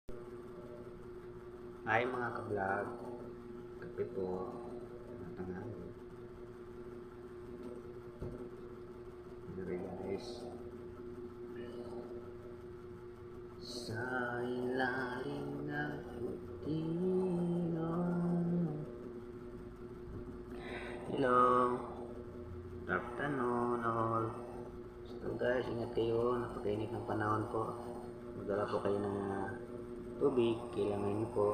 Hi mga ka-vlog, kape po, tanghali. Sorry guys. Sa ilalim ng putilong. Hello, good afternoon all. So guys, ingat kayo, napakainit ng panahon po. Magdala po kayo ng tubig, kailangan niyo po.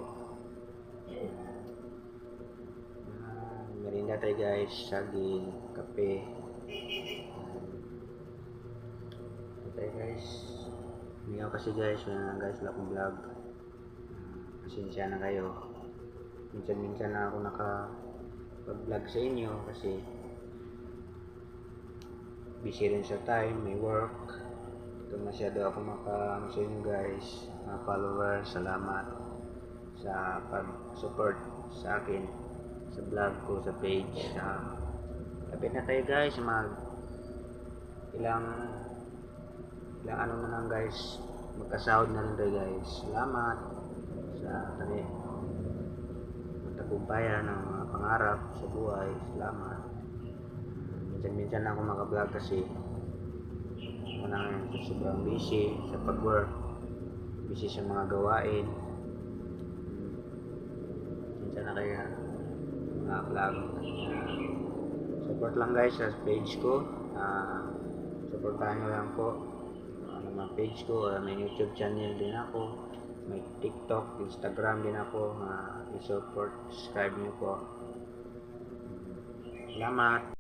Merinda tayo guys, saging, kape. Okay guys, hindi ako kasi guys, guys wala akong vlog. Pasensya na kayo. Minsan na ako nakapag-vlog sa inyo kasi busy rin sa time, may work. Ito masyado ako sa inyo guys, mga followers. Salamat sa pag-support sa akin sa vlog ko, sa page. Lapit na tayo guys, ilang ano na lang guys, magkasahod na rin tayo guys. Salamat sa matagumpayan ng mga pangarap sa buhay. Salamat. Minsan ako maka-vlog kasi sobrang busy sa pag-work, busy sa mga gawain. Minsan na kaya mga vlog. Support lang guys sa page ko. Supportahan nyo lang po mga page ko. May YouTube channel din ako, may TikTok, Instagram din ako. I-support, subscribe nyo po. Salamat.